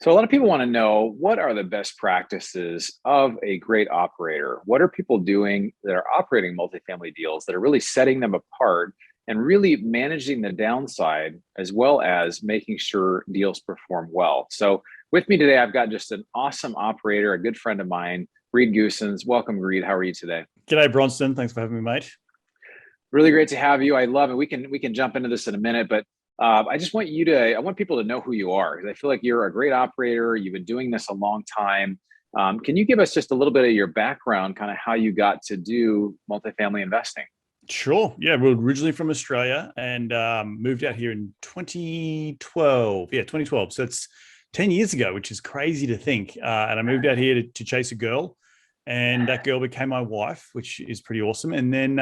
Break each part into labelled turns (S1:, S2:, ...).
S1: So a lot of people want to know, what are the best practices of a great operator? What are people doing that are operating multifamily deals that are really setting them apart and really managing the downside as well as making sure deals perform well? So with me today, I've got just an awesome operator, a good friend of mine, Reed Goossens. Welcome, Reed. How are you today?
S2: G'day, Bronson. Thanks for having me, mate.
S1: Really great to have you. I love it. We can jump into this in a minute, but I just want you to. I want people to know who you are because I feel like you're a great operator. You've been doing this a long time. Can you give us just a little bit of your background, kind of how you got to do multifamily investing?
S2: Sure. Yeah, we're originally from Australia and moved out here in 2012. Yeah, 2012. So it's 10 years ago, which is crazy to think. And I moved out here to chase a girl, and that girl became my wife, which is pretty awesome. And then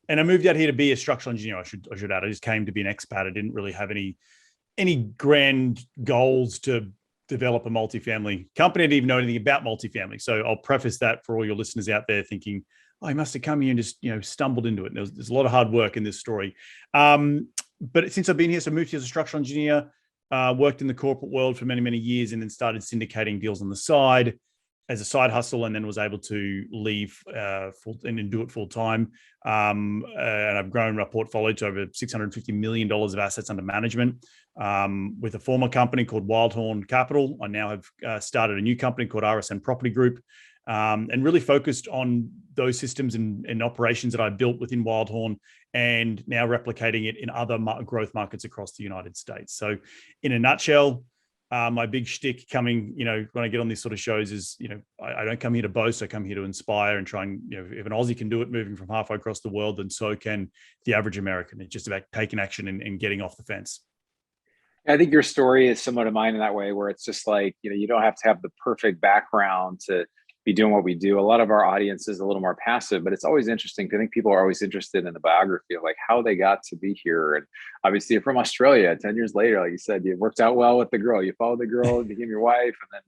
S2: and I moved out here to be a structural engineer. I should add. I just came to be an expat. I didn't really have any grand goals to develop a multifamily company. I didn't even know anything about multifamily. So I'll preface that for all your listeners out there thinking, oh, he must have come here and just, stumbled into it. And there's a lot of hard work in this story. But since I've been here, so I moved here as a structural engineer, worked in the corporate world for many, many years, and then started syndicating deals on the side as a side hustle, and then was able to leave and do it full time. And I've grown my portfolio to over $650 million of assets under management. With a former company called Wildhorn Capital, I now have started a new company called RSN Property Group, and really focused on those systems and operations that I built within Wildhorn, and now replicating it in other growth markets across the United States. So in a nutshell, my big shtick coming, when I get on these sort of shows is, I don't come here to boast. I come here to inspire and try and, if an Aussie can do it moving from halfway across the world, then so can the average American. It's just about taking action and getting off the fence.
S1: I think your story is similar to mine in that way, where it's just like, you don't have to have the perfect background to be doing what we do. A lot of our audience is a little more passive, but it's always interesting. I think people are always interested in the biography of like how they got to be here. And obviously you're from Australia, 10 years later, like you said, you worked out well with the girl, you followed the girl, became your wife. And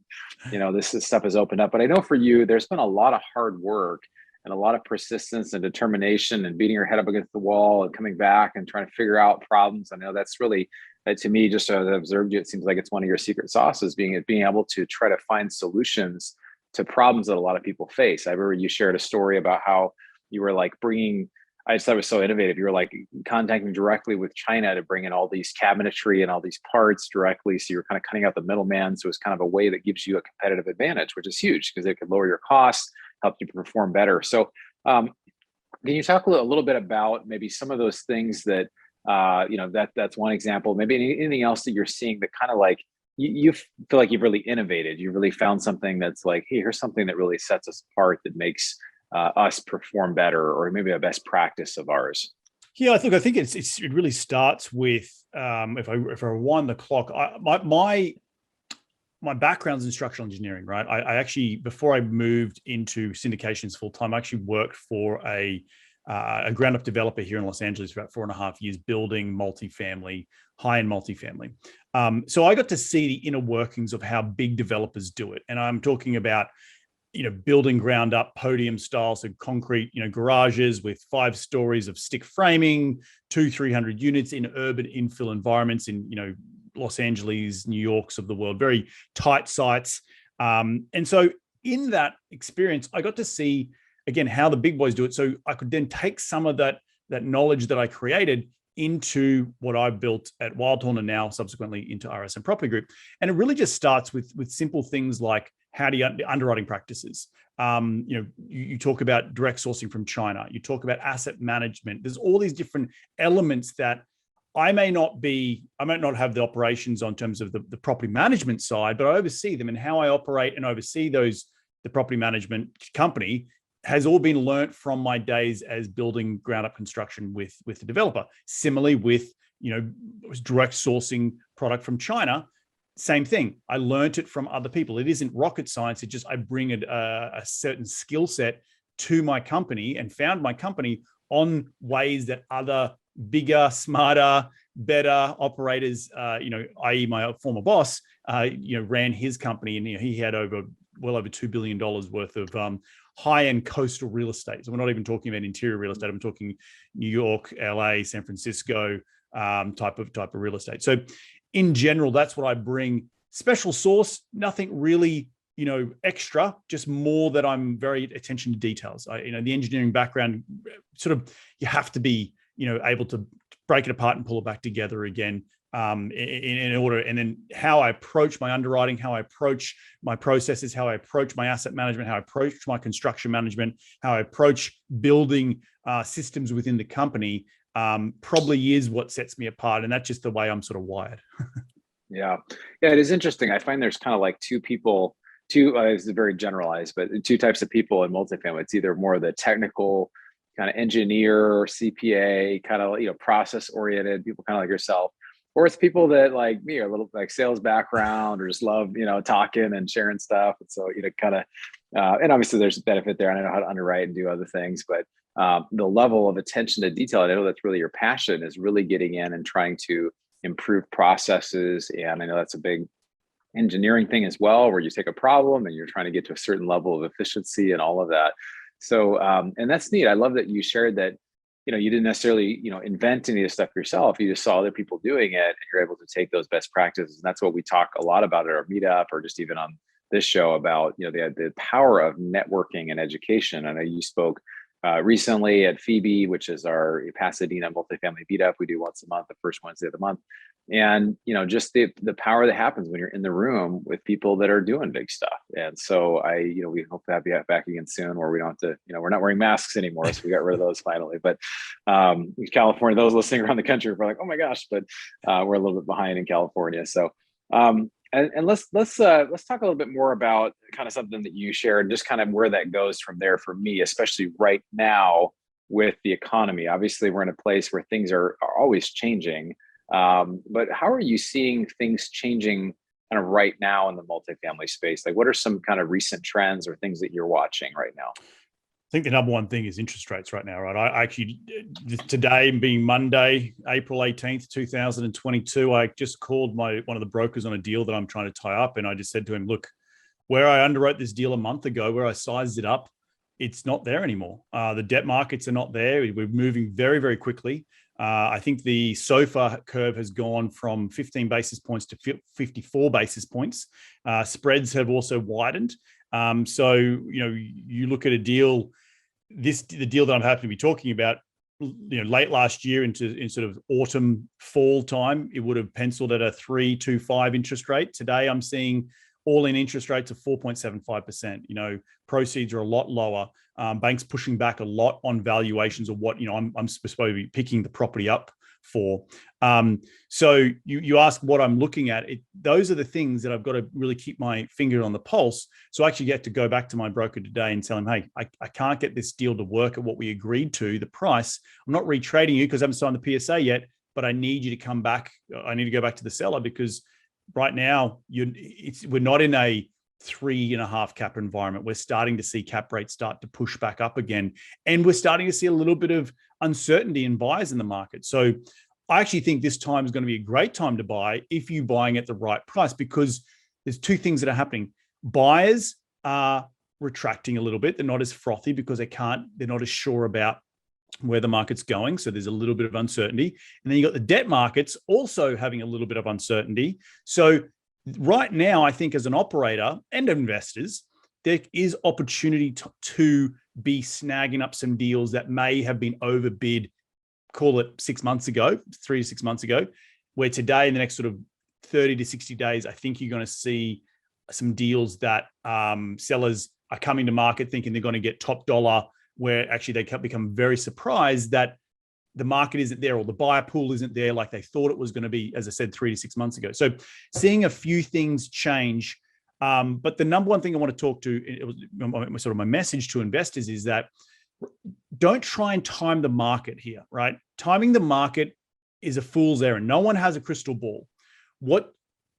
S1: then, this stuff has opened up. But I know for you, there's been a lot of hard work and a lot of persistence and determination and beating your head up against the wall and coming back and trying to figure out problems. I know that's really, to me, just as I've observed you, it seems like it's one of your secret sauces, being able to try to find solutions to problems that a lot of people face. I remember you shared a story about how you were like I just thought it was so innovative. You were like contacting directly with China to bring in all these cabinetry and all these parts directly. So you're kind of cutting out the middleman. So it's kind of a way that gives you a competitive advantage, which is huge because it could lower your costs, help you perform better. So can you talk a little bit about maybe some of those things that, that's one example, maybe anything else that you're seeing that kind of like, you feel like you've really innovated. You really found something that's like, hey, here's something that really sets us apart that makes us perform better, or maybe a best practice of ours.
S2: Yeah, I think it really starts with if I rewind the clock, my background's in structural engineering, right? I actually, before I moved into syndications full time, I actually worked for a ground up developer here in Los Angeles for about 4.5 years, building multifamily, high-end multifamily. So I got to see the inner workings of how big developers do it. And I'm talking about, building ground up podium style, so concrete, garages with 5 stories of stick framing, 300 units in urban infill environments in, Los Angeles, New York's of the world, very tight sites. And so in that experience, I got to see, again, how the big boys do it. So I could then take some of that knowledge that I created into what I've built at Wildhorn and now subsequently into RSN Property Group. And it really just starts with simple things like how do you underwriting practices. You talk about direct sourcing from China. You talk about asset management. There's all these different elements that I might not have the operations on terms of the property management side, but I oversee them, and how I operate and oversee the property management company has all been learnt from my days as building ground up construction with the developer. Similarly with, direct sourcing product from China, same thing. I learned it from other people. It isn't rocket science. I bring a certain skill set to my company and found my company on ways that other bigger, smarter, better operators, i.e. my former boss, ran his company, and he had well over $2 billion worth of high-end coastal real estate. So we're not even talking about interior real estate. I'm talking New York, LA, San Francisco type of real estate. So in general, that's what I bring. Special sauce, nothing really, extra, just more that I'm very attention to details. The engineering background, sort of, you have to be, able to break it apart and pull it back together again. In order, and then how I approach my underwriting, how I approach my processes, how I approach my asset management, how I approach my construction management, how I approach building systems within the company, probably is what sets me apart. And that's just the way I'm sort of wired.
S1: Yeah. It is interesting. I find there's kind of like it's very generalized, but two types of people in multifamily. It's either more the technical kind of engineer, CPA, kind of, process oriented people, kind of like yourself, or it's people that like me, are a little like sales background, or just love, talking and sharing stuff. And so, kind of, and obviously there's a benefit there. And I know how to underwrite and do other things, but the level of attention to detail, I know that's really your passion, is really getting in and trying to improve processes. And I know that's a big engineering thing as well, where you take a problem and you're trying to get to a certain level of efficiency and all of that. So, and that's neat. I love that you shared that, you didn't necessarily, invent any of this stuff yourself. You just saw other people doing it, and you're able to take those best practices. And that's what we talk a lot about at our meetup, or just even on this show, about, the power of networking and education. I know you spoke recently at Phoebe, which is our Pasadena multifamily meetup. We do once a month, the first Wednesday of the month. And, just the power that happens when you're in the room with people that are doing big stuff. And so we hope to have you back again soon, where we don't have to, we're not wearing masks anymore. So we got rid of those finally. But in California, those listening around the country are like, oh my gosh, but we're a little bit behind in California. So, and let's talk a little bit more about kind of something that you shared, and just kind of where that goes from there for me, especially right now with the economy. Obviously, we're in a place where things are always changing. But how are you seeing things changing kind of right now in the multifamily space? Like, what are some kind of recent trends or things that you're watching right now?
S2: I think the number one thing is interest rates right now, right? I actually, today being Monday, April 18th, 2022, I just called one of the brokers on a deal that I'm trying to tie up. And I just said to him, look, where I underwrote this deal a month ago, where I sized it up, it's not there anymore. The debt markets are not there. We're moving very, very quickly. I think the SOFR curve has gone from 15 basis points to 54 basis points. Spreads have also widened. So, you look at a deal, the deal that I'm happy to be talking about, late last year in sort of autumn, fall time, it would have penciled at a 3.25 interest rate. Today, I'm seeing all-in interest rates of 4.75%. Proceeds are a lot lower. Banks pushing back a lot on valuations of what, I'm supposed to be picking the property up for. So you ask what I'm looking at. Those are the things that I've got to really keep my finger on the pulse. So I actually get to go back to my broker today and tell him, hey, I can't get this deal to work at what we agreed to, the price. I'm not retrading you because I haven't signed the PSA yet, but I need you to come back. I need to go back to the seller, because right now we're not in a 3.5 cap environment. We're starting to see cap rates start to push back up again. And we're starting to see a little bit of uncertainty in buyers in the market. So I actually think this time is going to be a great time to buy if you're buying at the right price, because there's two things that are happening. Buyers are retracting a little bit. They're not as frothy because they're not as sure about where the market's going. So there's a little bit of uncertainty. And then you got the debt markets also having a little bit of uncertainty. So right now, I think as an operator and investors, there is opportunity to be snagging up some deals that may have been overbid, call it 6 months ago, 3 to 6 months ago, where today, in the next sort of 30 to 60 days, I think you're going to see some deals that sellers are coming to market thinking they're going to get top dollar, where actually they can become very surprised that the market isn't there, or the buyer pool isn't there like they thought it was going to be, as I said, 3 to 6 months ago. So seeing a few things change. But the number one thing I want to talk to, it was sort of my message to investors, is that don't try and time the market here, right? Timing the market is a fool's errand. No one has a crystal ball.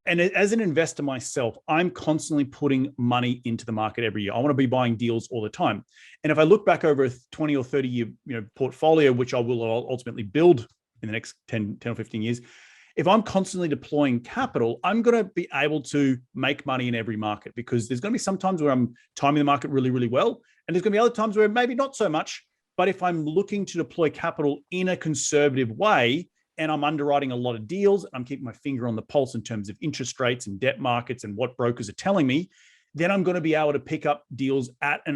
S2: And as an investor myself, I'm constantly putting money into the market every year. I want to be buying deals all the time. And if I look back over a 20 or 30 year portfolio, which I will ultimately build in the next 10 or 15 years, if I'm constantly deploying capital, I'm going to be able to make money in every market, because there's going to be some times where I'm timing the market really, really well. And there's going to be other times where maybe not so much. But if I'm looking to deploy capital in a conservative way, and I'm underwriting a lot of deals, I'm keeping my finger on the pulse in terms of interest rates and debt markets and what brokers are telling me, then I'm going to be able to pick up deals at an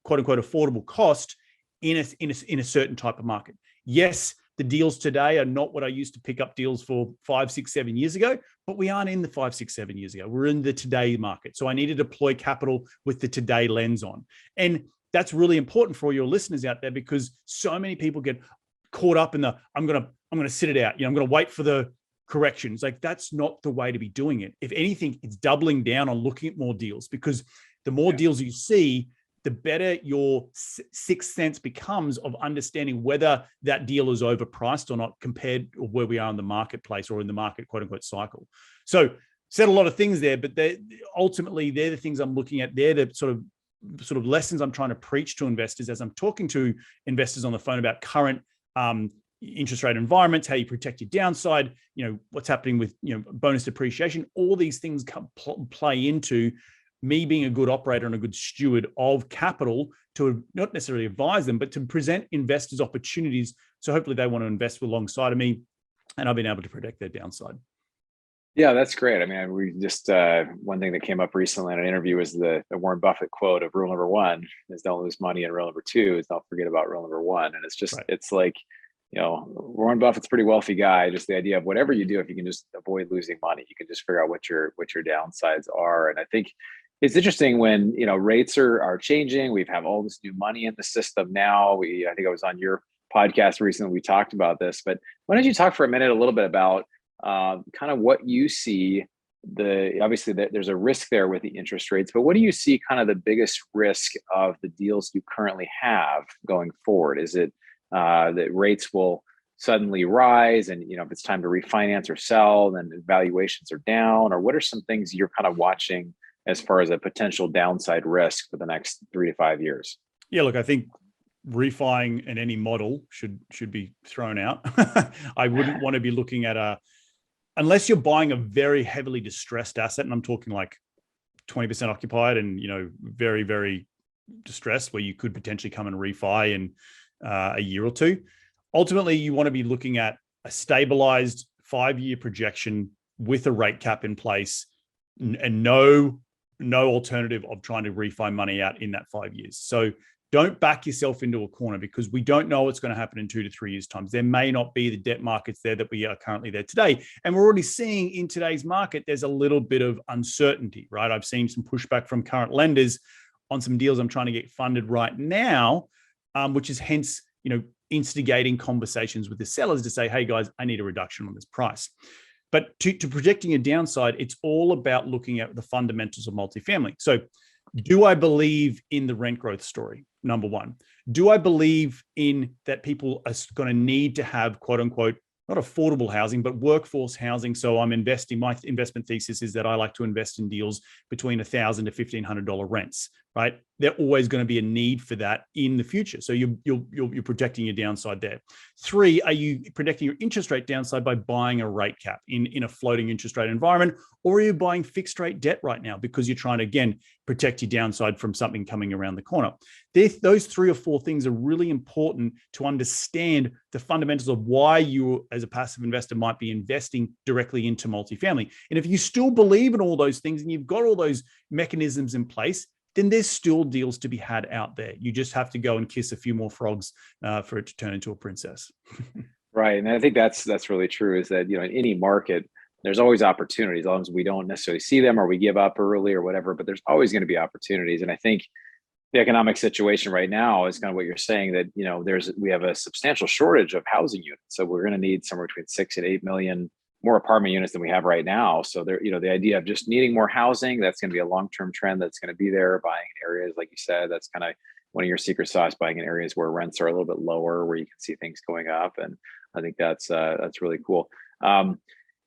S2: quote unquote affordable cost in a certain type of market. Yes, the deals today are not what I used to pick up deals for 5, 6, 7 years ago, but we aren't in the 5, 6, 7 years ago. We're in the today market. So I need to deploy capital with the today lens on. And that's really important for your listeners out there, because so many people get caught up in the, I'm going to sit it out. I'm going to wait for the corrections. Like, that's not the way to be doing it. If anything, it's doubling down on looking at more deals, because the more deals you see, the better your sixth sense becomes of understanding whether that deal is overpriced or not, compared to where we are in the marketplace or in the market, quote unquote, cycle. So said a lot of things there, but ultimately they're the things I'm looking at. They're the sort of lessons I'm trying to preach to investors as I'm talking to investors on the phone about current interest rate environments, how you protect your downside, what's happening with bonus depreciation. All these things play into me being a good operator and a good steward of capital, to not necessarily advise them, but to present investors opportunities. So hopefully they want to invest alongside of me, and I've been able to protect their downside.
S1: Yeah, that's great. I mean, we just, one thing that came up recently in an interview was the Warren Buffett quote of rule number 1 is don't lose money, and rule number 2 is don't forget about rule number 1. And it's just, right. It's like, Warren Buffett's a pretty wealthy guy. Just the idea of whatever you do, if you can just avoid losing money, you can just figure out what your downsides are. And I think it's interesting when, rates are changing. We've have all this new money in the system now. I think I was on your podcast recently, we talked about this, but why don't you talk for a minute a little bit about kind of what you see, obviously there's a risk there with the interest rates, but what do you see kind of the biggest risk of the deals you currently have going forward? Is it that rates will suddenly rise, and if it's time to refinance or sell, then valuations are down? Or what are some things you're kind of watching as far as a potential downside risk for the next 3 to 5 years?
S2: Yeah, look, I think refining in any model should be thrown out. I wouldn't want to be looking at unless you're buying a very heavily distressed asset, and I'm talking like 20% occupied and very, very distressed, where you could potentially come and refi in a year or two. Ultimately, you want to be looking at a stabilized 5-year projection with a rate cap in place, and no alternative of trying to refi money out in that 5 years. So don't back yourself into a corner, because we don't know what's going to happen in 2 to 3 years' time. There may not be the debt markets there that we are currently there today. And we're already seeing in today's market, there's a little bit of uncertainty, right? I've seen some pushback from current lenders on some deals I'm trying to get funded right now, which is hence, instigating conversations with the sellers to say, hey guys, I need a reduction on this price. But to projecting a downside, it's all about looking at the fundamentals of multifamily. So do I believe in the rent growth story? Number one. Do I believe in that people are going to need to have, quote unquote, not affordable housing, but workforce housing? So my investment thesis is that I like to invest in deals between $1,000 to $1,500 rents, right? There's always going to be a need for that in the future. So you're protecting your downside there. 3, are you protecting your interest rate downside by buying a rate cap in a floating interest rate environment? Or are you buying fixed rate debt right now because you're trying to, again, protect your downside from something coming around the corner? Those 3 or 4 things are really important to understand the fundamentals of why you, as a passive investor, might be investing directly into multifamily. And if you still believe in all those things and you've got all those mechanisms in place, then there's still deals to be had out there. You just have to go and kiss a few more frogs for it to turn into a princess.
S1: Right. And I think that's really true, is that, in any market, there's always opportunities, as long as we don't necessarily see them or we give up early or whatever, but there's always going to be opportunities. And I think the economic situation right now is kind of what you're saying, that, we have a substantial shortage of housing units. So we're going to need somewhere between 6 and 8 million more apartment units than we have right now. So there, the idea of just needing more housing, that's going to be a long-term trend that's going to be there. Buying in areas, like you said, that's kind of one of your secret sauce, buying in areas where rents are a little bit lower, where you can see things going up. And I think that's really cool.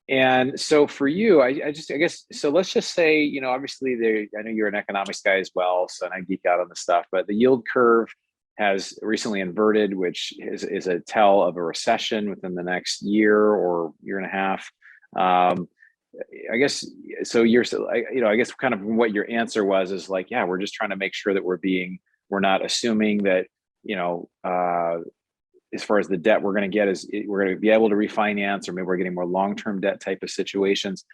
S1: And so for you, I guess, so let's just say, obviously I know you're an economics guy as well, so I geek out on this stuff, but the yield curve has recently inverted, which is a tell of a recession within the next year or year and a half. I guess, so I guess kind of what your answer was is like, yeah, we're just trying to make sure that we're not assuming that, as far as the debt we're going to get is we're going to be able to refinance, or maybe we're getting more long-term debt type of situations.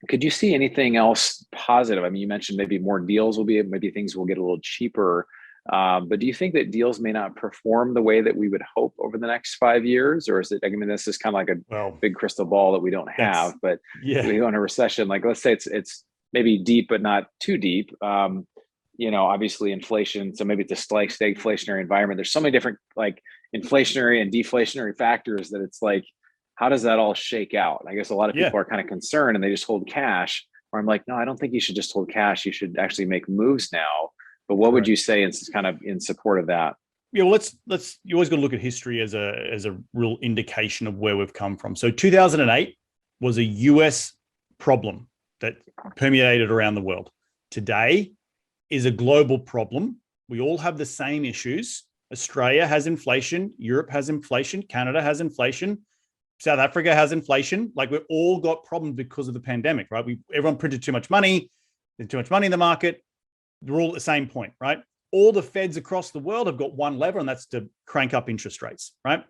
S1: Could you see anything else positive? I mean, you mentioned maybe more deals will be, maybe things will get a little cheaper. But do you think that deals may not perform the way that we would hope over the next 5 years? Or is it, I mean, this is kind of like a big crystal ball that we don't have, but we go in a recession, like let's say it's maybe deep, but not too deep. Obviously inflation. So maybe it's a like stagflationary environment. There's so many different like inflationary and deflationary factors that it's like, how does that all shake out? I guess a lot of people are kind of concerned and they just hold cash. Or I'm like, no, I don't think you should just hold cash. You should actually make moves now. But what would you say in kind of in support of that?
S2: Yeah, well, let's. You always got to look at history as a real indication of where we've come from. So 2008 was a US problem that permeated around the world. Today is a global problem. We all have the same issues. Australia has inflation, Europe has inflation, Canada has inflation, South Africa has inflation. Like we've all got problems because of the pandemic, right? Everyone printed too much money. There's too much money in the market. They're all at the same point, right? All the feds across the world have got one lever, and that's to crank up interest rates, right?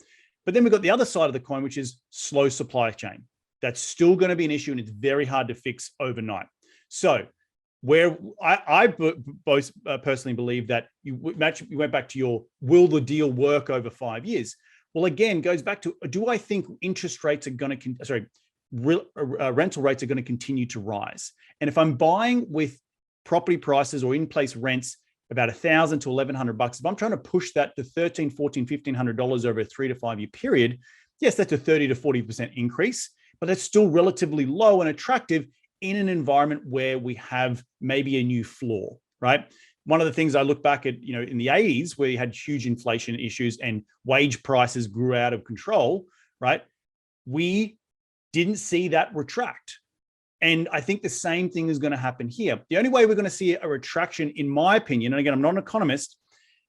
S2: But then we've got the other side of the coin, which is slow supply chain. That's still going to be an issue, and it's very hard to fix overnight. So where I both personally believe that you went back to your, will the deal work over 5 years? Well, again, goes back to, do I think interest rates are going to, rental rates are going to continue to rise? And if I'm buying with property prices or in-place rents about $1,000 to $1,100, if I'm trying to push that to $1,300, $1,400, $1,500 over a 3 to 5 year period, yes, that's a 30 to 40% increase, but that's still relatively low and attractive in an environment where we have maybe a new floor, right? One of the things I look back at, in the 80s, where you had huge inflation issues and wage prices grew out of control, right? We didn't see that retract. And I think the same thing is going to happen here. The only way we're going to see a retraction, in my opinion, and again, I'm not an economist,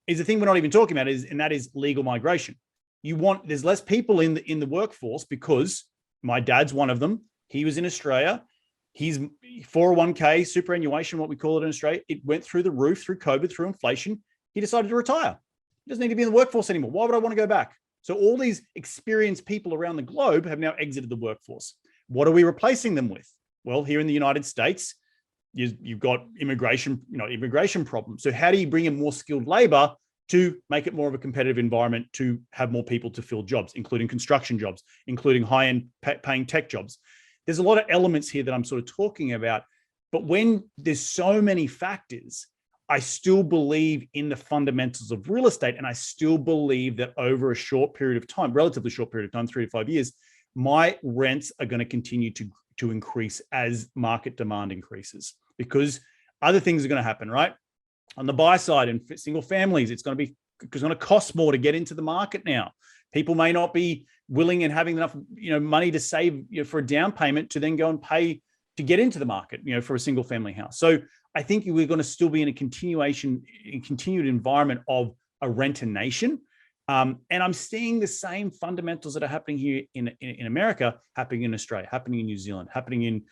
S2: is the thing we're not even talking about, and that is legal migration. There's less people in the workforce, because my dad's one of them. He was in Australia. His 401k superannuation, what we call it in Australia, it went through the roof through COVID, through inflation. He decided to retire. He doesn't need to be in the workforce anymore. Why would I want to go back? So all these experienced people around the globe have now exited the workforce. What are we replacing them with? Well, here in the United States, you've got immigration problems. So how do you bring in more skilled labor to make it more of a competitive environment, to have more people to fill jobs, including construction jobs, including high-end paying tech jobs? There's a lot of elements here that I'm sort of talking about, but when there's so many factors, I still believe in the fundamentals of real estate. And I still believe that over a short period of time, relatively short period of time, 3 to 5 years, my rents are going to continue to increase as market demand increases, because other things are going to happen, right? On the buy side, in single families, it's going to cost more to get into the market now. People may not be willing and having enough, money to save for a down payment to then go and pay to get into the market, for a single family house. So I think we're going to still be in a continued environment of a renter nation. And I'm seeing the same fundamentals that are happening here in America, happening in Australia, happening in New Zealand, happening in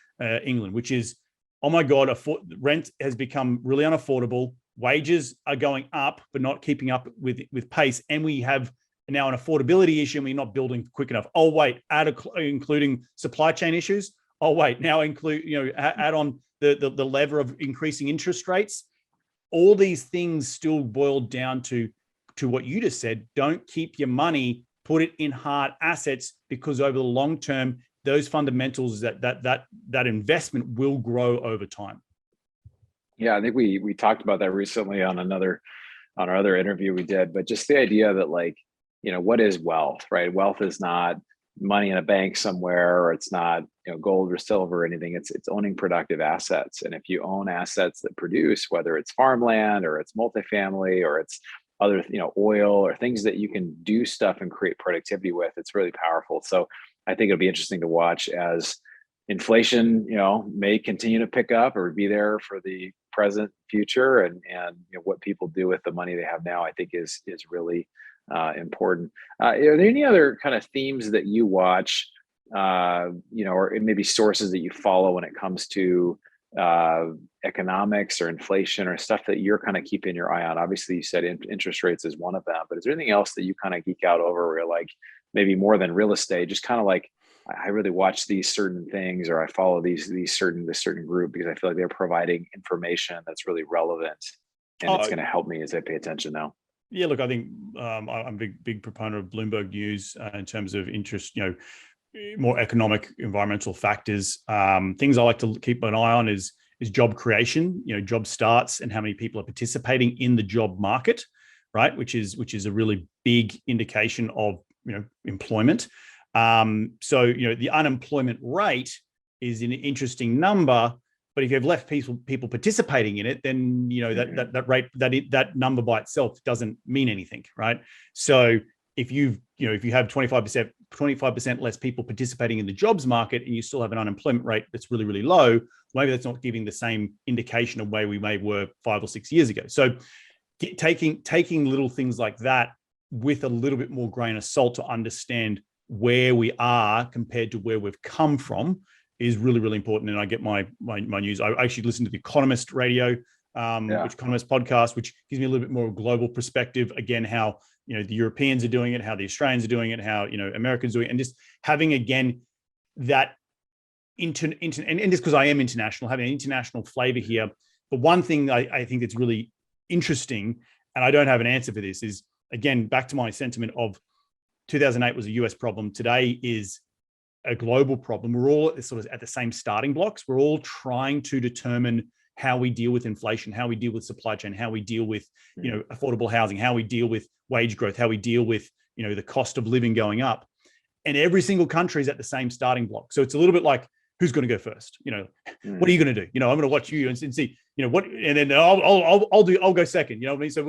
S2: England, which is, oh my God, rent has become really unaffordable. Wages are going up, but not keeping up with pace. And we have now an affordability issue, and we're not building quick enough. Oh, wait, including supply chain issues. Oh, wait, now add on the lever of increasing interest rates. All these things still boil down to what you just said. Don't keep your money, put it in hard assets, because over the long term, those fundamentals, that investment will grow over time.
S1: Yeah, I think we talked about that recently on our other interview we did, but just the idea that, like, what is wealth, right? Wealth is not money in a bank somewhere, or it's not, gold or silver or anything. It's owning productive assets. And if you own assets that produce, whether it's farmland or it's multifamily or it's other, oil or things that you can do stuff and create productivity with, it's really powerful. So I think it'll be interesting to watch as inflation, may continue to pick up or be there for the present, future, and what people do with the money they have now, I think is really important. Are there any other kind of themes that you watch, or maybe sources that you follow when it comes to economics or inflation or stuff that you're kind of keeping your eye on? Obviously, you said interest rates is one of them, but is there anything else that you kind of geek out over where you're like, maybe more than real estate, just kind of like, I really watch these certain things, or I follow this certain group because I feel like they're providing information that's really relevant and it's
S2: Oh,
S1: going to help me as I pay attention now.
S2: yeah, look, I think I'm a big proponent of Bloomberg News in terms of interest, more economic, environmental factors. Things I like to keep an eye on is job creation, job starts, and how many people are participating in the job market, right? Which is a really big indication of employment. So the unemployment rate is an interesting number, but if you have less people participating in it, then that rate, that number by itself doesn't mean anything, right? So if you have 25% less people participating in the jobs market and you still have an unemployment rate that's really, really low, maybe that's not giving the same indication of where we were 5 or 6 years ago. So taking little things like that with a little bit more grain of salt to understand where we are compared to where we've come from is really, really important. And I get my news. I actually listen to the Economist radio, which Economist podcast, which gives me a little bit more global perspective. Again, how the Europeans are doing it, how the Australians are doing it, how Americans doing it, and just having again that and just because I am international, having an international flavor here. But one thing I think that's really interesting, and I don't have an answer for this, is again back to my sentiment of 2008 was a US problem. Today is a global problem. We're all sort of at the same starting blocks. We're all trying to determine how we deal with inflation, how we deal with supply chain, how we deal with affordable housing, how we deal with wage growth, how we deal with the cost of living going up. And every single country is at the same starting block. So it's a little bit like, who's going to go first? What are you going to do? I'm going to watch you and see what, and then I'll go second. You know what I mean? So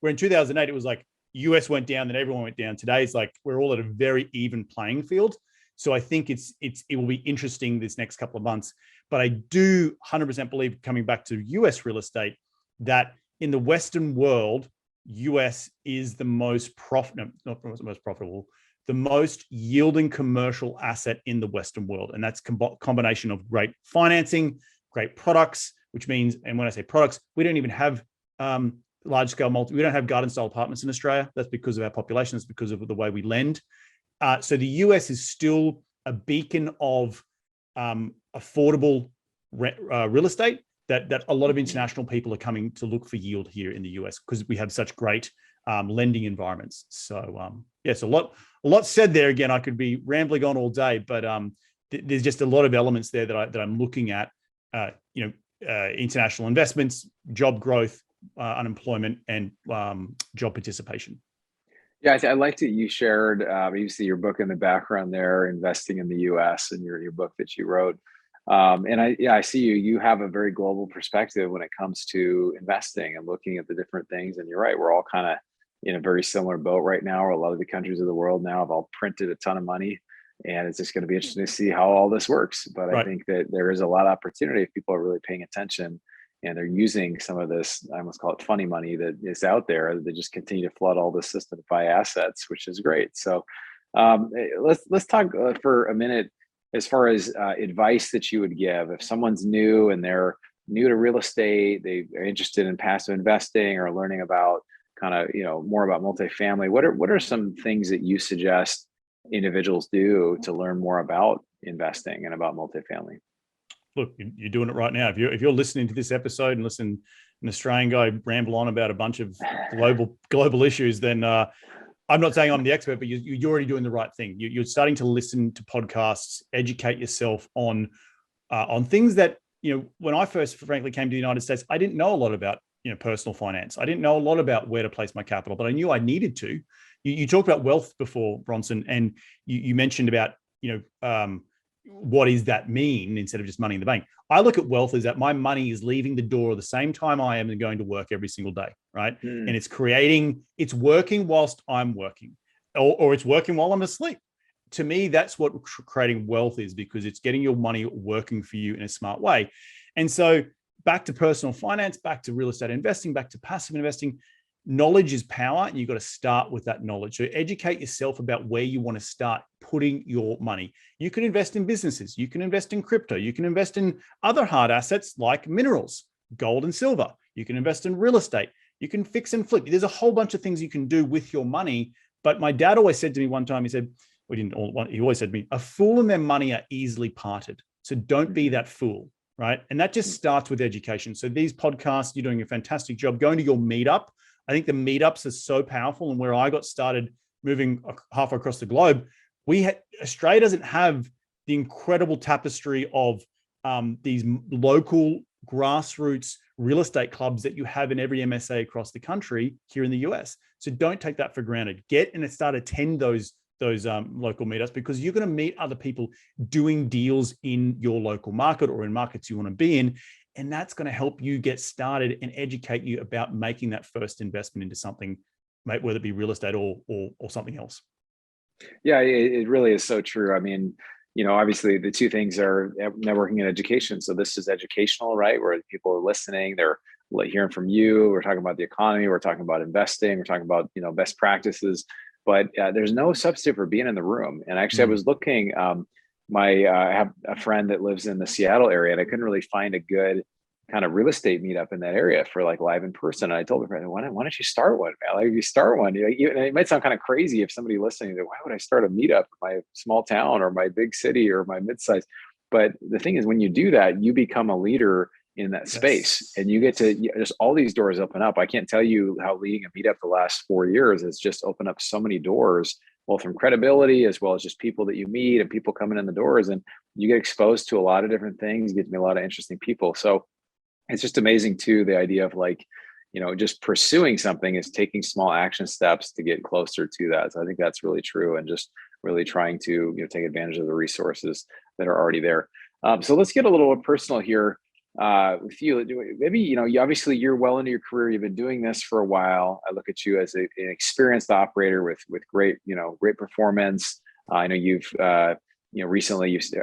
S2: we're in 2008, it was like US went down, then everyone went down. Today it's like we're all at a very even playing field. So I think it will be interesting this next couple of months. But I do 100% believe, coming back to US real estate, that in the Western world, US is the most profitable, the most yielding commercial asset in the Western world. And that's combination of great financing, great products, which means, and when I say products, we don't even have large scale we don't have garden style apartments in Australia. That's because of our population. That's because of the way we lend. So the US is still a beacon of affordable real estate that a lot of international people are coming to look for yield here in the US because we have such great lending environments. So yes, a lot said there. Again, I could be rambling on all day, but there's just a lot of elements there that I'm looking at. International investments, job growth, unemployment, and job participation.
S1: Yeah, I liked that you shared, obviously your book in the background there, Investing in the US, and your book that you wrote. And I see you have a very global perspective when it comes to investing and looking at the different things. And you're right, we're all kind of in a very similar boat right now, or a lot of the countries of the world now have all printed a ton of money. And it's just going to be interesting to see how all this works. But I think that there is a lot of opportunity if people are really paying attention and they're using some of this, I almost call it funny money that is out there. They just continue to flood all the system to buy assets, which is great. So let's talk for a minute as far as advice that you would give if someone's new and they're new to real estate, they are interested in passive investing or learning about kind of more about multifamily. What are some things that you suggest individuals do to learn more about investing and about multifamily?
S2: Look, you're doing it right now. If you're listening to this episode and listen, an Australian guy ramble on about a bunch of global issues, then I'm not saying I'm the expert, but you're already doing the right thing. You're starting to listen to podcasts, educate yourself on things that when I first, frankly, came to the United States, I didn't know a lot about personal finance. I didn't know a lot about where to place my capital, but I knew I needed to. You talked about wealth before, Bronson, and you mentioned about what does that mean instead of just money in the bank. I look at wealth as that my money is leaving the door at the same time I am and going to work every single day, right? And it's working whilst I'm working, or it's working while I'm asleep. To me, that's what creating wealth is, because it's getting your money working for you in a smart way. And so back to personal finance, back to real estate investing, back to passive investing, knowledge is power, and you've got to start with that knowledge. So educate yourself about where you want to start putting your money. You can invest in businesses, you can invest in crypto, you can invest in other hard assets like minerals, gold and silver. You can invest in real estate. You can fix and flip. There's a whole bunch of things you can do with your money. But my dad always said to me one time, he said, he always said to me, a fool and their money are easily parted. So don't be that fool, right? And that just starts with education. So these podcasts, you're doing a fantastic job. Going to your meetup. I think the meetups are so powerful. And where I got started moving halfway across the globe, Australia doesn't have the incredible tapestry of these local grassroots real estate clubs that you have in every MSA across the country here in the US. So don't take that for granted. Get and start attend those local meetups, because you're going to meet other people doing deals in your local market or in markets you want to be in. And that's going to help you get started and educate you about making that first investment into something, whether it be real estate or something else.
S1: Yeah, it really is so true. I mean, obviously the two things are networking and education. So this is educational, right? Where people are listening, they're hearing from you. We're talking about the economy. We're talking about investing. We're talking about, best practices. But there's no substitute for being in the room. And actually, I was looking. I have a friend that lives in the Seattle area, and I couldn't really find a good kind of real estate meetup in that area for like live in person. And I told her, why don't you start one, man? Like, if you start one, it might sound kind of crazy if somebody listening, why would I start a meetup in my small town or my big city or my midsize? But the thing is, when you do that, you become a leader in that space, and you get to just all these doors open up. I can't tell you how leading a meetup the last 4 years has just opened up so many doors, both from credibility as well as just people that you meet and people coming in the doors, and you get exposed to a lot of different things. You get to meet a lot of interesting people. So it's just amazing too, the idea of just pursuing something is taking small action steps to get closer to that. So I think that's really true, and just really trying to take advantage of the resources that are already there. So let's get a little more personal here. With you, maybe you obviously you're well into your career. You've been doing this for a while. I look at you as an experienced operator with great great performance. I know you've recently used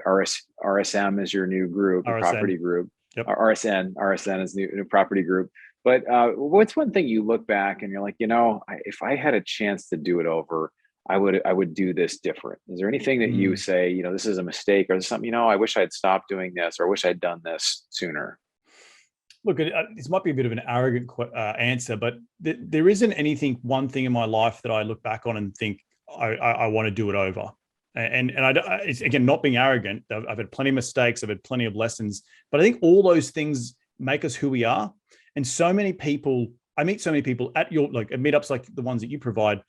S1: RSM as your new group,
S2: RSN.
S1: property group.
S2: Yep.
S1: RSN is new property group. But what's one thing you look back and you're like, if I had a chance to do it over, I would do this different. Is there anything that you say, this is a mistake, or something, I wish I had stopped doing this, or I wish I'd done this sooner?
S2: Look, this might be a bit of an arrogant answer, but there isn't one thing in my life that I look back on and think I want to do it over. And it's, again, not being arrogant. I've had plenty of mistakes. I've had plenty of lessons, but I think all those things make us who we are. And I meet so many people at at meetups like the ones that you provide,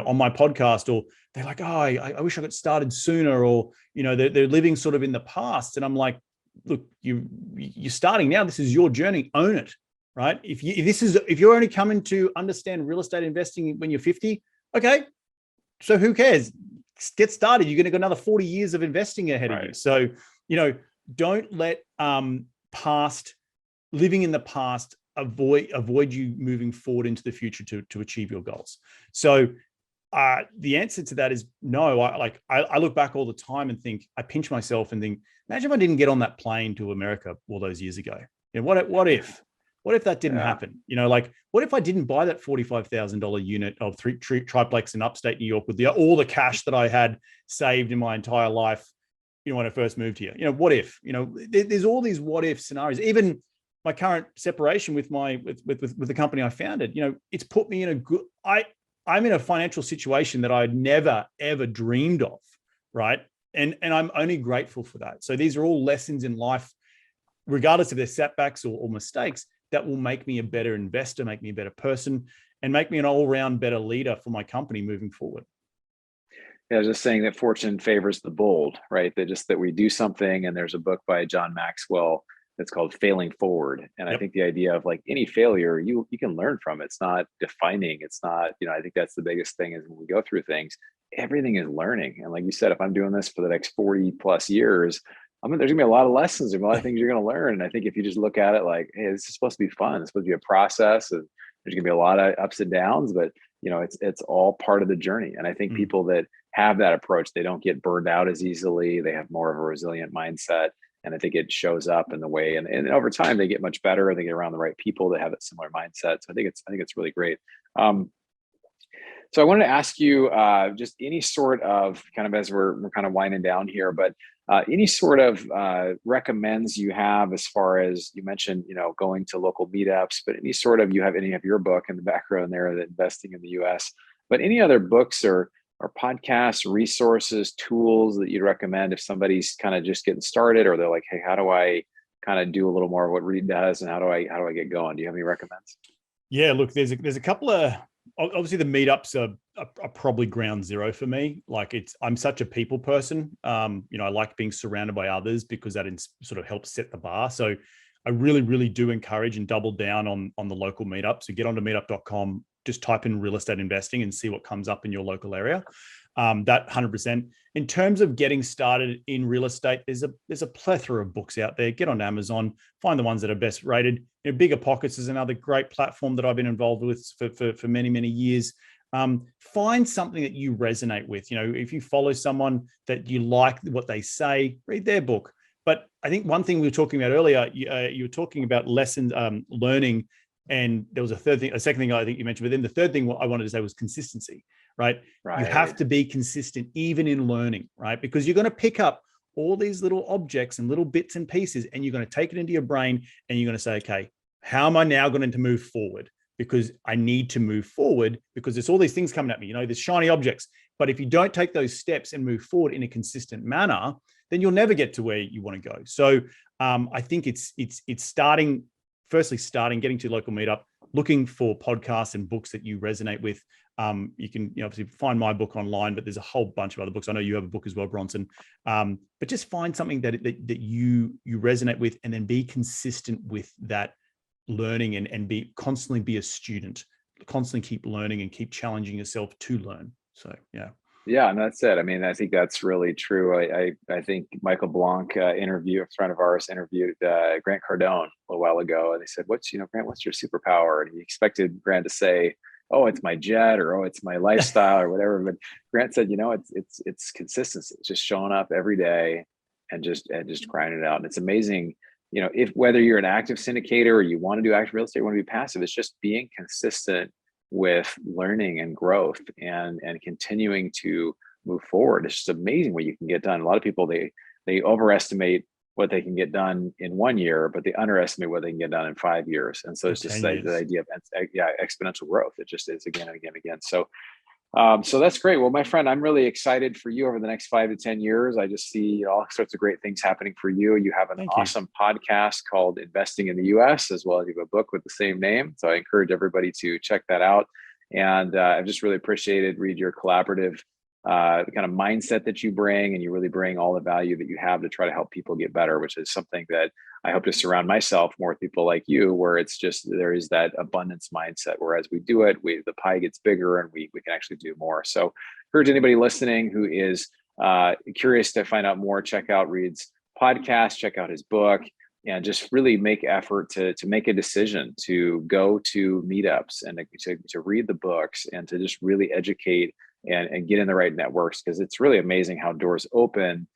S2: on my podcast, or they're like, oh, I wish I got started sooner, or, they're living sort of in the past. And I'm like, look, you're starting now. This is your journey. Own it, right? If you're only coming to understand real estate investing when you're 50, okay, so who cares? Get started. You're going to go another 40 years of investing ahead of you. So, don't let living in the past avoid you moving forward into the future to achieve your goals. So the answer to that is no. I look back all the time and think, I pinch myself and think, imagine if I didn't get on that plane to America all those years ago. What if that didn't happen? What if I didn't buy that $45,000 unit of triplex in upstate New York with all the cash that I had saved in my entire life, when I first moved here? What if? There's all these what if scenarios. Even my current separation with the company I founded, it's put me in I'm in a financial situation that I'd never, ever dreamed of, right? And I'm only grateful for that. So these are all lessons in life, regardless of their setbacks or mistakes, that will make me a better investor, make me a better person, and make me an all-round better leader for my company moving forward.
S1: Yeah, I was just saying that fortune favors the bold, right? That we do something, and there's a book by John Maxwell that's called Failing Forward. And I think the idea of any failure, you can learn from it. It's not defining. It's not, I think that's the biggest thing is when we go through things, everything is learning. And like you said, if I'm doing this for the next 40 plus years, there's gonna be a lot of lessons, a lot of things you're gonna learn. And I think if you just look at it like, hey, this is supposed to be fun. It's supposed to be a process, and there's gonna be a lot of ups and downs, but it's all part of the journey. And I think people that have that approach, they don't get burned out as easily. They have more of a resilient mindset. And I think it shows up in the way, and over time they get much better. They get around the right people that have a similar mindset. So I think it's really great. Um, so I wanted to ask you just any sort of kind of, as we're kind of winding down here, but any sort of recommends you have, as far as you mentioned, going to local meetups, but any sort of, you have any of your book in the background there, that investing in the US, but any other books or podcasts, resources, tools that you'd recommend if somebody's kind of just getting started, or they're like, hey, how do I kind of do a little more of what Reed does, and how do I get going? Do you have any recommends?
S2: Yeah, look, there's a couple of, obviously the meetups are probably ground zero for me. Like I'm such a people person. I like being surrounded by others because that sort of helps set the bar. So I really, really do encourage and double down on the local meetup. So get onto meetup.com, just type in real estate investing and see what comes up in your local area. That 100%. In terms of getting started in real estate, there's a plethora of books out there. Get on Amazon, find the ones that are best rated. Bigger Pockets is another great platform that I've been involved with for many, many years. Find something that you resonate with. If you follow someone that you like what they say, read their book. But I think one thing we were talking about earlier, you were talking about lessons, learning, and there was a second thing I think you mentioned, but then the third thing what I wanted to say was consistency, right? You have to be consistent even in learning, right? Because you're going to pick up all these little objects and little bits and pieces, and you're going to take it into your brain and you're going to say, okay, how am I now going to move forward? Because I need to move forward because there's all these things coming at me, there's shiny objects. But if you don't take those steps and move forward in a consistent manner, then you'll never get to where you want to go. So I think it's starting, getting to local meetup, looking for podcasts and books that you resonate with. You can obviously find my book online, but there's a whole bunch of other books. I know you have a book as well, Bronson. But just find something that you resonate with, and then be consistent with that learning, and constantly be a student, constantly keep learning and keep challenging yourself to learn. So, yeah.
S1: Yeah, and that's it. I mean, I think that's really true. I think Michael Blanc, a friend of ours, interviewed Grant Cardone a little while ago, and they said, Grant, what's your superpower? And he expected Grant to say, oh, it's my jet, or oh, it's my lifestyle, or whatever. But Grant said, it's consistency. It's just showing up every day and just grinding it out. And it's amazing, if whether you're an active syndicator or you want to do active real estate, you want to be passive, it's just being consistent with learning and growth and continuing to move forward. It's just amazing what you can get done. A lot of people, they overestimate what they can get done in 1 year, but they underestimate what they can get done in 5 years. And so it's just the idea of exponential growth. It just is again and again and again. So so that's great. Well, my friend, I'm really excited for you over the next 5 to 10 years. I just see all sorts of great things happening for you. You have an awesome podcast called Investing in the US, as well as you have a book with the same name. So I encourage everybody to check that out. And I've just really appreciated, Reed, your collaborative the kind of mindset that you bring, and you really bring all the value that you have to try to help people get better, which is something that I hope to surround myself more with people like you, where it's just, there is that abundance mindset, whereas we do it, the pie gets bigger and we can actually do more. So encourage anybody listening who is curious to find out more, check out Reed's podcast, check out his book, and just really make effort to make a decision to go to meetups and to read the books and to just really educate and get in the right networks, because it's really amazing how doors open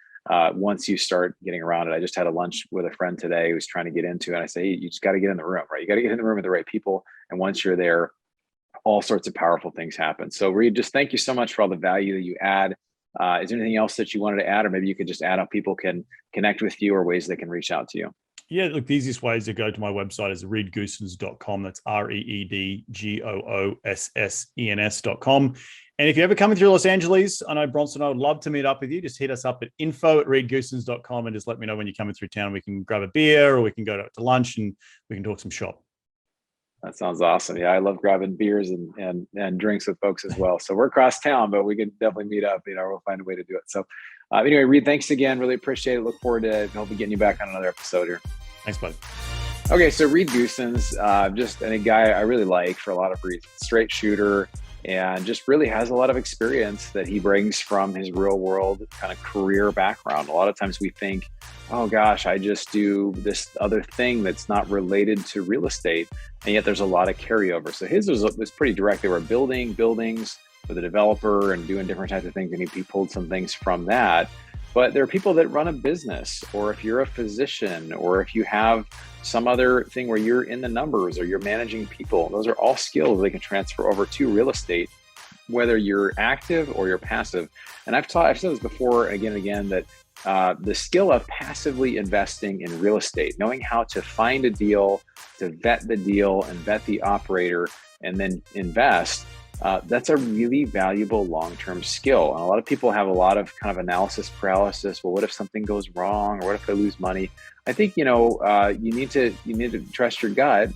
S1: once you start getting around it. I just had a lunch with a friend today who's trying to get into it, and I say, hey, you just got to get in the room, right? You got to get in the room with the right people. And once you're there, all sorts of powerful things happen. So Reed, just thank you so much for all the value that you add. Is there anything else that you wanted to add, or maybe you could just add how people can connect with you or ways they can reach out to you?
S2: Yeah, look, the easiest way is to go to my website is reedgoossens.com. That's reedgoossens.com. And if you're ever coming through Los Angeles, I know Bronson, I would love to meet up with you. Just hit us up at info@reedgoossens.com and just let me know when you're coming through town. We can grab a beer, or we can go to lunch and we can talk some shop.
S1: That sounds awesome. Yeah, I love grabbing beers and drinks with folks as well. So we're across town, but we can definitely meet up. We'll find a way to do it. So anyway, Reed, thanks again. Really appreciate it. Look forward to hopefully getting you back on another episode here.
S2: Thanks, bud.
S1: Okay, so Reed Goossens, just a guy I really like for a lot of reasons. Straight shooter, and just really has a lot of experience that he brings from his real world kind of career background. A lot of times we think, oh gosh, I just do this other thing that's not related to real estate. And yet there's a lot of carryover. So his was pretty direct. They were building buildings for the developer and doing different types of things. And he pulled some things from that. But there are people that run a business, or if you're a physician, or if you have some other thing where you're in the numbers or you're managing people, those are all skills they can transfer over to real estate, whether you're active or you're passive. And I've said this before again and again, that the skill of passively investing in real estate, knowing how to find a deal, to vet the deal and vet the operator, and then invest, that's a really valuable long-term skill. And a lot of people have a lot of kind of analysis paralysis. Well, what if something goes wrong, or what if I lose money? I think, you need to trust your gut.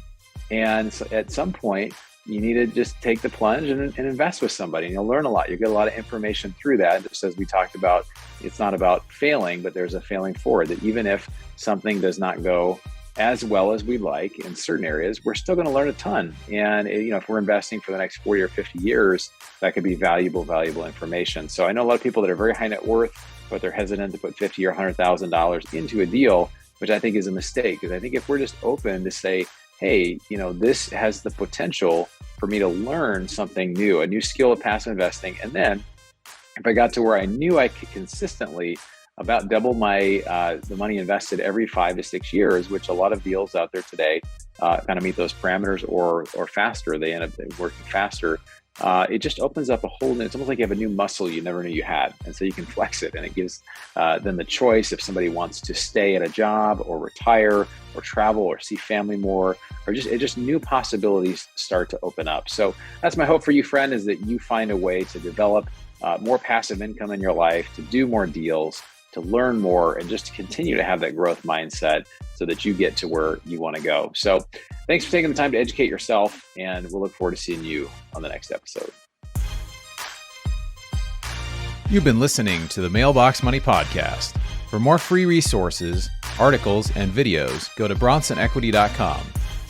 S1: And so at some point, you need to just take the plunge and invest with somebody, and you'll learn a lot. You'll get a lot of information through that. Just as we talked about, it's not about failing, but there's a failing forward, that even if something does not go as well as we'd like in certain areas, we're still going to learn a ton. And if we're investing for the next 40 or 50 years, that could be valuable information. So I know a lot of people that are very high net worth, but they're hesitant to put $50,000 or $100,000 into a deal, which I think is a mistake. Because I think if we're just open to say, hey, this has the potential for me to learn something new, a new skill of passive investing. And then if I got to where I knew I could consistently about double my the money invested every 5 to 6 years, which a lot of deals out there today kind of meet those parameters, or faster. They end up working faster. It just opens up a whole new, it's almost like you have a new muscle you never knew you had. And so you can flex it, and it gives them the choice if somebody wants to stay at a job or retire or travel or see family more, or just new possibilities start to open up. So that's my hope for you, friend, is that you find a way to develop more passive income in your life, to do more deals, to learn more, and just to continue to have that growth mindset so that you get to where you want to go. So thanks for taking the time to educate yourself, and we'll look forward to seeing you on the next episode.
S3: You've been listening to the Mailbox Money Podcast. For more free resources, articles, and videos, go to bronsonequity.com.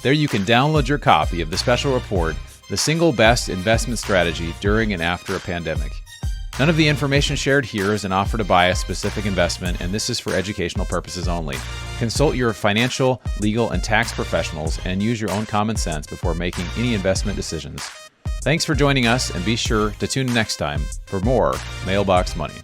S3: There you can download your copy of the special report, The Single Best Investment Strategy During and After a Pandemic. None of the information shared here is an offer to buy a specific investment, and this is for educational purposes only. Consult your financial, legal, and tax professionals and use your own common sense before making any investment decisions. Thanks for joining us, and be sure to tune in next time for more Mailbox Money.